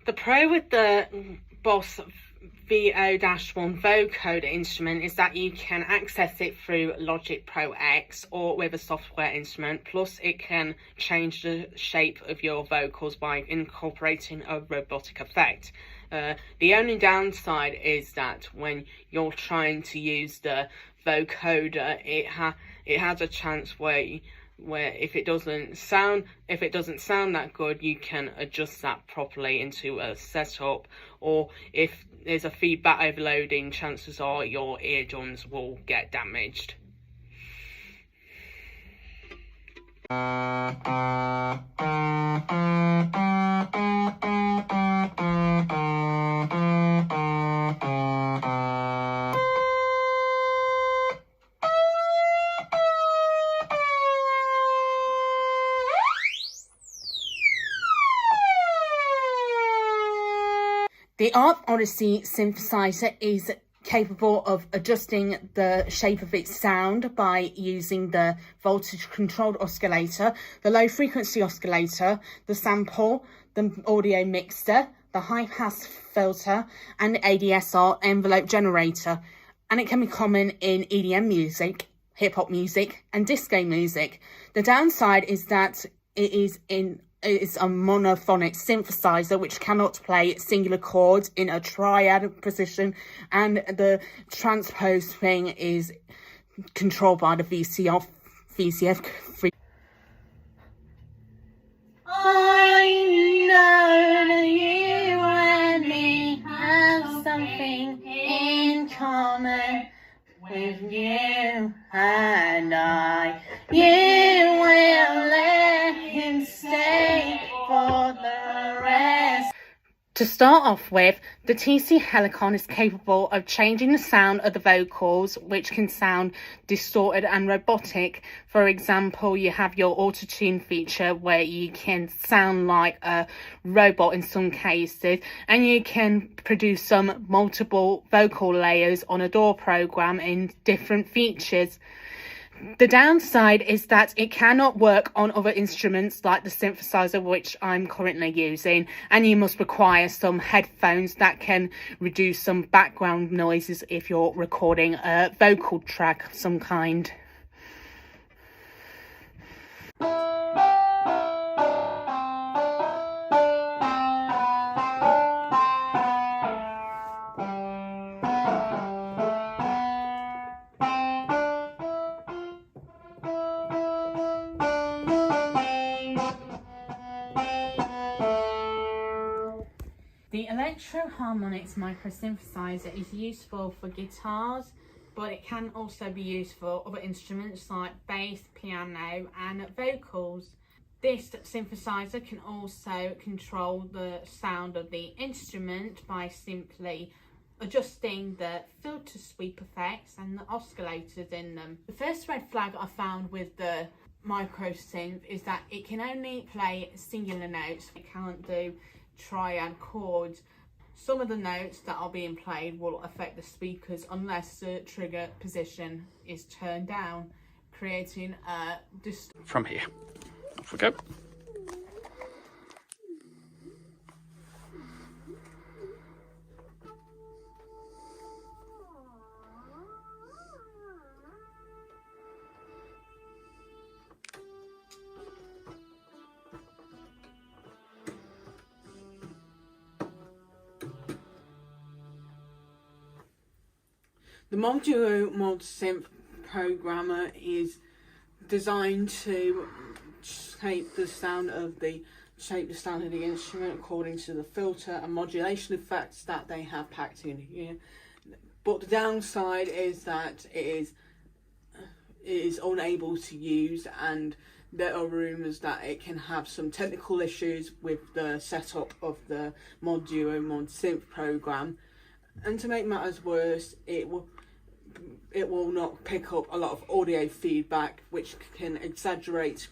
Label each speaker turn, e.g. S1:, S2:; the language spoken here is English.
S1: The pro with the Boss FA2 vocode instrument is that you can access it through Logic Pro X or with a software instrument, plus it can change the shape of your vocals by incorporating a robotic effect. The only downside is that when you're trying to use the vocoder, it has a chance where if it doesn't sound that good, you can adjust that properly into a setup, or if there's a feedback overloading, chances are your eardrums will get damaged. The Art Odyssey synthesizer is capable of adjusting the shape of its sound by using the voltage controlled oscillator, the low frequency oscillator, the sample, the audio mixer, the high pass filter, and the ADSR envelope generator. And it can be common in EDM music, hip hop music, and disco music. The downside is that it's a monophonic synthesizer which cannot play singular chords in a triad position, and the transpose thing is controlled by the VCF. I know that you and me have something in common. With you and I, you will let him stay for the rest. To start off with, the TC Helicon is capable of changing the sound of the vocals, which can sound distorted and robotic. For example, you have your auto-tune feature where you can sound like a robot in some cases, and you can produce some multiple vocal layers on a DAW program in different features. The downside is that it cannot work on other instruments like the synthesizer which I'm currently using, and you must require some headphones that can reduce some background noises if you're recording a vocal track of some kind. The Electro Harmonics microsynthesizer is useful for guitars, but it can also be used for other instruments like bass, piano and vocals. This synthesizer can also control the sound of the instrument by simply adjusting the filter sweep effects and the oscillators in them. The first red flag I found with the micro synth is that it can only play singular notes. It can't do triad chords. Some of the notes that are being played will affect the speakers unless the trigger position is turned down, creating a
S2: from here. Off we go.
S1: The Moduo Mod Synth programmer is designed to shape the sound of the instrument according to the filter and modulation effects that they have packed in here. But the downside is that it is unable to use, and there are rumours that it can have some technical issues with the setup of the Moduo Mod Synth program. And to make matters worse, it will not pick up a lot of audio feedback, which can exaggerate